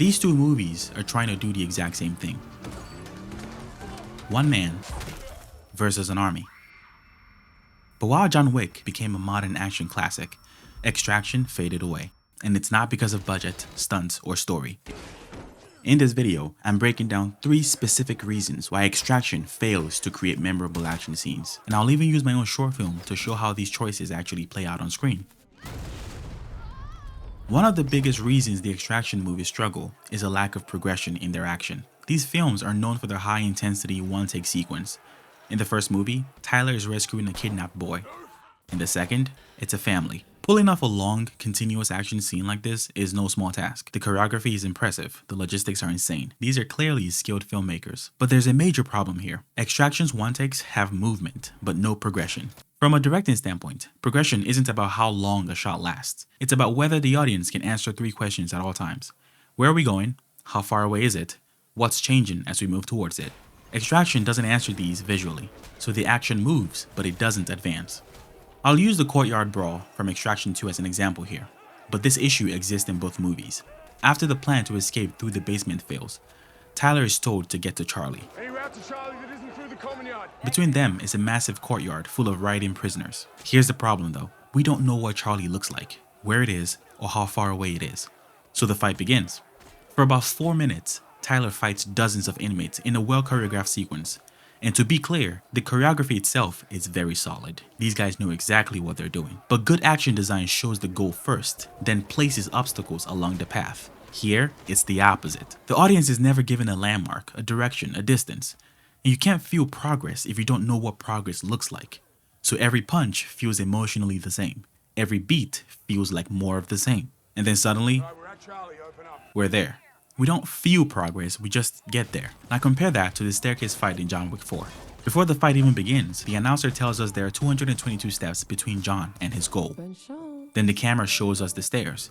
These two movies are trying to do the exact same thing. One man versus an army. But while John Wick became a modern action classic, Extraction faded away. And it's not because of budget, stunts, or story. In this video, I'm breaking down 3 specific reasons why Extraction fails to create memorable action scenes. And I'll even use my own short film to show how these choices actually play out on screen. One of the biggest reasons the Extraction movies struggle is a lack of progression in their action. These films are known for their high-intensity one-take sequence. In the first movie, Tyler is rescuing a kidnapped boy. In the second, it's a family. Pulling off a long, continuous action scene like this is no small task. The choreography is impressive, the logistics are insane. These are clearly skilled filmmakers. But there's a major problem here. Extraction's one-takes have movement, but no progression. From a directing standpoint, progression isn't about how long a shot lasts. It's about whether the audience can answer 3 questions at all times. Where are we going? How far away is it? What's changing as we move towards it? Extraction doesn't answer these visually, so the action moves, but it doesn't advance. I'll use the courtyard brawl from Extraction 2 as an example here, but this issue exists in both movies. After the plan to escape through the basement fails, Tyler is told to get to Charlie. Any route to Charlie that isn't through the common yard? Between them is a massive courtyard full of ride-in prisoners. Here's the problem though, we don't know what Charlie looks like, where it is, or how far away it is. So the fight begins. For about 4 minutes, Tyler fights dozens of inmates in a well-choreographed sequence. And to be clear, the choreography itself is very solid. These guys know exactly what they're doing. But good action design shows the goal first, then places obstacles along the path. Here, it's the opposite. The audience is never given a landmark, a direction, a distance. And you can't feel progress if you don't know what progress looks like. So every punch feels emotionally the same. Every beat feels like more of the same. And then suddenly, All right, we're at Charlie, open up. we're there. We don't feel progress, we just get there. Now compare that to the staircase fight in John Wick 4. Before the fight even begins, the announcer tells us there are 222 steps between John and his goal. Then the camera shows us the stairs.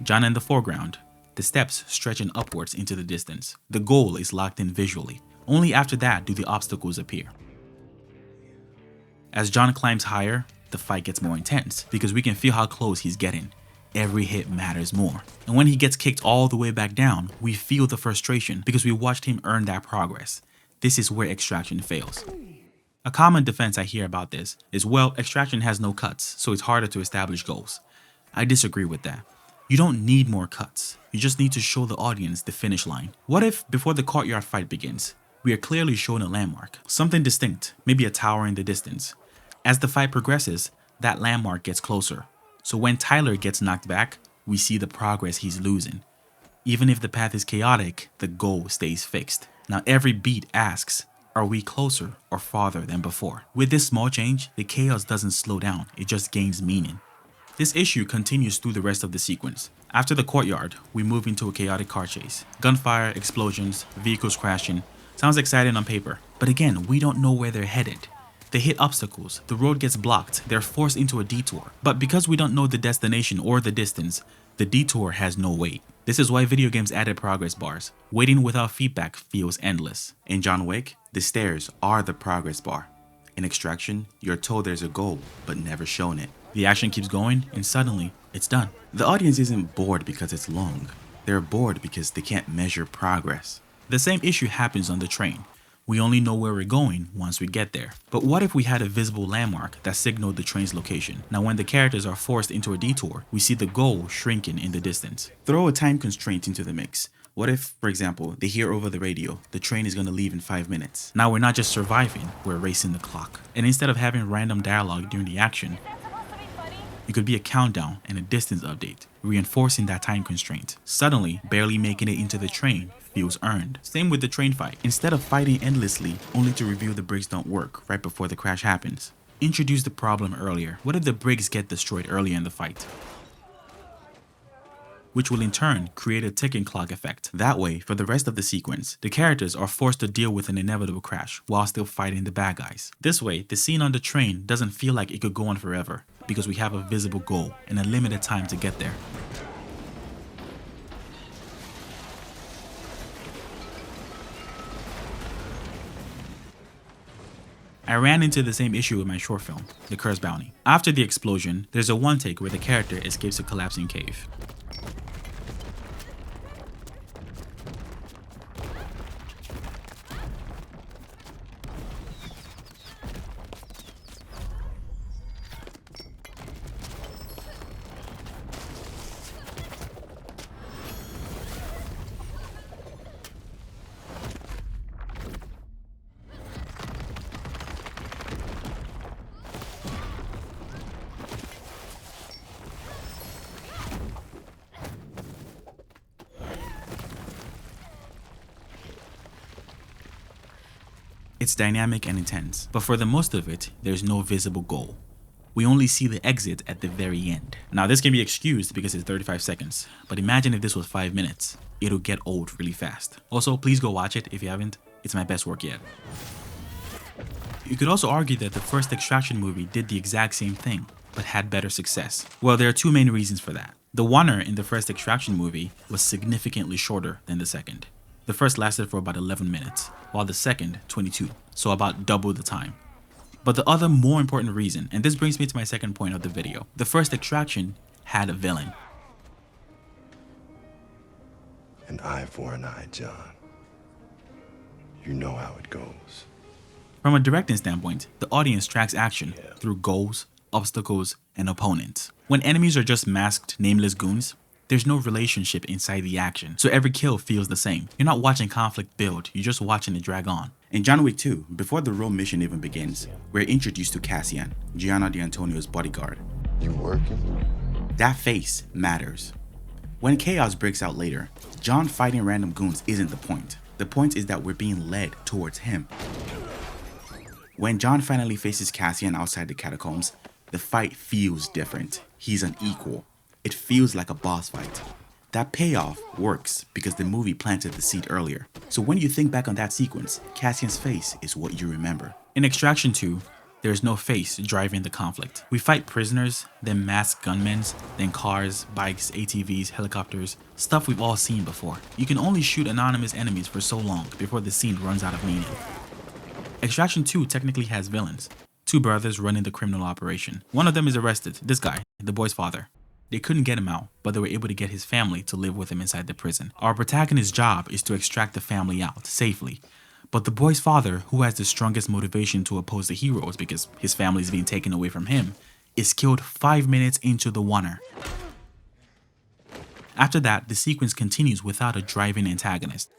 John in the foreground, the steps stretching upwards into the distance. The goal is locked in visually. Only after that do the obstacles appear. As John climbs higher, the fight gets more intense because we can feel how close he's getting. Every hit matters more. And when he gets kicked all the way back down, we feel the frustration because we watched him earn that progress. This is where Extraction fails. A common defense I hear about this is, well, Extraction has no cuts, so it's harder to establish goals. I disagree with that. You don't need more cuts. You just need to show the audience the finish line. What if, before the courtyard fight begins, we are clearly shown a landmark, something distinct, maybe a tower in the distance. As the fight progresses, that landmark gets closer. So when Tyler gets knocked back, we see the progress he's losing. Even if the path is chaotic, the goal stays fixed. Now every beat asks, are we closer or farther than before? With this small change, the chaos doesn't slow down, it just gains meaning. This issue continues through the rest of the sequence. After the courtyard, we move into a chaotic car chase. Gunfire, explosions, vehicles crashing. Sounds exciting on paper, but again, we don't know where they're headed. They hit obstacles, the road gets blocked, they're forced into a detour. But because we don't know the destination or the distance, the detour has no weight. This is why video games added progress bars. Waiting without feedback feels endless. In John Wick, the stairs are the progress bar. In Extraction, you're told there's a goal, but never shown it. The action keeps going, and suddenly, it's done. The audience isn't bored because it's long. They're bored because they can't measure progress. The same issue happens on the train. We only know where we're going once we get there. But what if we had a visible landmark that signaled the train's location? Now when the characters are forced into a detour, we see the goal shrinking in the distance. Throw a time constraint into the mix. What if, for example, they hear over the radio, the train is going to leave in 5 minutes. Now we're not just surviving, we're racing the clock. And instead of having random dialogue during the action, it could be a countdown and a distance update, reinforcing that time constraint. Suddenly, barely making it into the train feels earned. Same with the train fight. Instead of fighting endlessly, only to reveal the brakes don't work right before the crash happens. Introduce the problem earlier. What if the brakes get destroyed earlier in the fight? Which will in turn create a ticking clock effect. That way, for the rest of the sequence, the characters are forced to deal with an inevitable crash while still fighting the bad guys. This way, the scene on the train doesn't feel like it could go on forever because we have a visible goal and a limited time to get there. I ran into the same issue with my short film, The Curse Bounty. After the explosion, there's a one take where the character escapes a collapsing cave. It's dynamic and intense, but for the most of it, there's no visible goal. We only see the exit at the very end. Now this can be excused because it's 35 seconds, but imagine if this was 5 minutes. It'll get old really fast. Also, please go watch it if you haven't. It's my best work yet. You could also argue that the first Extraction movie did the exact same thing, but had better success. Well, there are two main reasons for that. The oner in the first Extraction movie was significantly shorter than the second. The first lasted for about 11 minutes, while the second 22, so about double the time. But the other more important reason, and this brings me to my second point of the video, the first Extraction had a villain. An eye for an eye, John. You know how it goes. From a directing standpoint, the audience tracks action through goals, obstacles, and opponents. When enemies are just masked, nameless goons, there's no relationship inside the action, so every kill feels the same. You're not watching conflict build, you're just watching it drag on. In John Wick 2, before the real mission even begins, we're introduced to Cassian, Gianna D'Antonio's bodyguard. You working? That face matters. When chaos breaks out later, John fighting random goons isn't the point. The point is that we're being led towards him. When John finally faces Cassian outside the catacombs, the fight feels different. He's an equal. It feels like a boss fight. That payoff works because the movie planted the seed earlier. So when you think back on that sequence, Cassian's face is what you remember. In Extraction 2, there's no face driving the conflict. We fight prisoners, then masked gunmen, then cars, bikes, ATVs, helicopters, stuff we've all seen before. You can only shoot anonymous enemies for so long before the scene runs out of meaning. Extraction 2 technically has villains. Two brothers running the criminal operation. One of them is arrested, this guy, the boy's father. They couldn't get him out, but they were able to get his family to live with him inside the prison. Our protagonist's job is to extract the family out safely. But the boy's father, who has the strongest motivation to oppose the heroes because his family is being taken away from him, is killed 5 minutes into the oner. After that, the sequence continues without a driving antagonist.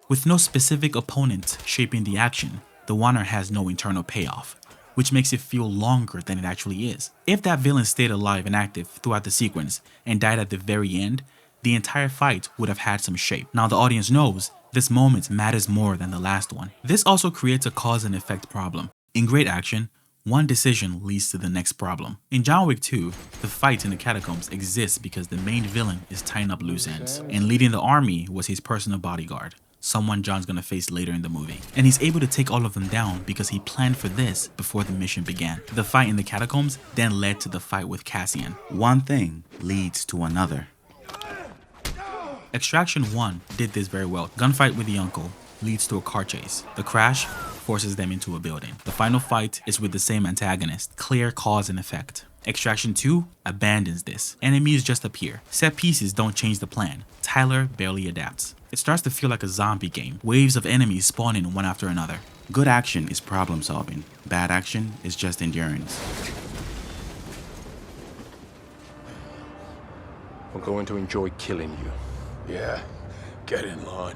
With no specific opponent shaping the action, the oner has no internal payoff, which makes it feel longer than it actually is. If that villain stayed alive and active throughout the sequence and died at the very end, the entire fight would have had some shape. Now the audience knows this moment matters more than the last one. This also creates a cause and effect problem. In great action, one decision leads to the next problem. In John Wick 2, the fight in the catacombs exists because the main villain is tying up loose ends, and leading the army was his personal bodyguard, someone John's gonna face later in the movie. And he's able to take all of them down because he planned for this before the mission began. The fight in the catacombs then led to the fight with Cassian. One thing leads to another. Extraction 1 did this very well. Gunfight with the uncle leads to a car chase. The crash forces them into a building. The final fight is with the same antagonist. Clear cause and effect. Extraction 2 abandons this. Enemies just appear. Set pieces don't change the plan. Tyler barely adapts. It starts to feel like a zombie game. Waves of enemies spawning one after another. Good action is problem solving. Bad action is just endurance. I'm going to enjoy killing you. Yeah, get in line.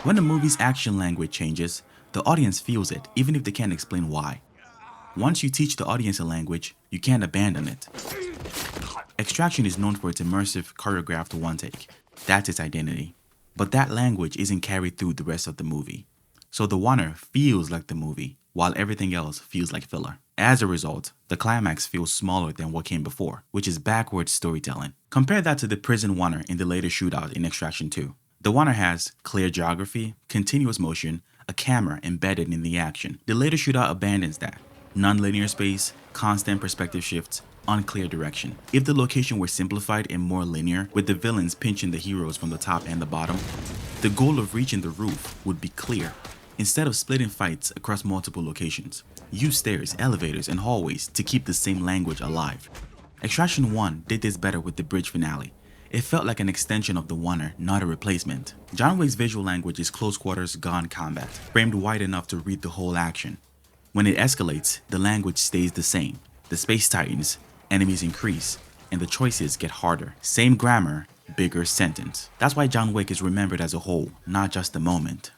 When the movie's action language changes, the audience feels it, even if they can't explain why. Once you teach the audience a language, you can't abandon it. Extraction is known for its immersive, choreographed one take. That's its identity. But that language isn't carried through the rest of the movie. So the oner feels like the movie, while everything else feels like filler. As a result, the climax feels smaller than what came before, which is backwards storytelling. Compare that to the prison oner in the later shootout in Extraction 2. The oner has clear geography, continuous motion, a camera embedded in the action. The later shootout abandons that. Non-linear space, constant perspective shifts, unclear direction. If the location were simplified and more linear, with the villains pinching the heroes from the top and the bottom, the goal of reaching the roof would be clear. Instead of splitting fights across multiple locations, use stairs, elevators, and hallways to keep the same language alive. Extraction 1 did this better with the bridge finale. It felt like an extension of the oner, not a replacement. John Wick's visual language is close quarters gun combat, framed wide enough to read the whole action. When it escalates, the language stays the same. The space tightens, enemies increase, and the choices get harder. Same grammar, bigger sentence. That's why John Wick is remembered as a whole, not just a moment.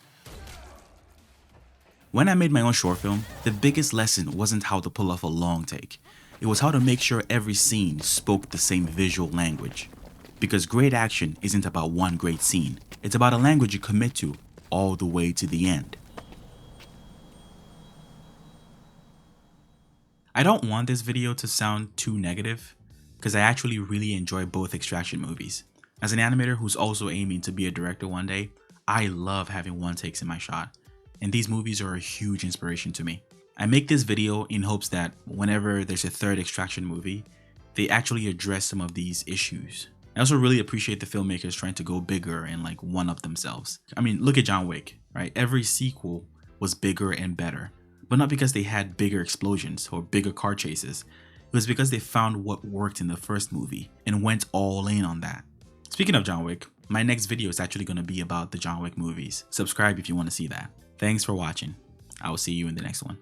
When I made my own short film, the biggest lesson wasn't how to pull off a long take. It was how to make sure every scene spoke the same visual language. Because great action isn't about one great scene. It's about a language you commit to all the way to the end. I don't want this video to sound too negative, because I actually really enjoy both Extraction movies. As an animator who's also aiming to be a director one day, I love having one takes in my shot, and these movies are a huge inspiration to me. I make this video in hopes that whenever there's a third Extraction movie, they actually address some of these issues. I also really appreciate the filmmakers trying to go bigger and like one-up themselves. I mean, look at John Wick, right? Every sequel was bigger and better, but not because they had bigger explosions or bigger car chases. It was because they found what worked in the first movie and went all in on that. Speaking of John Wick, my next video is actually going to be about the John Wick movies. Subscribe if you want to see that. Thanks for watching. I will see you in the next one.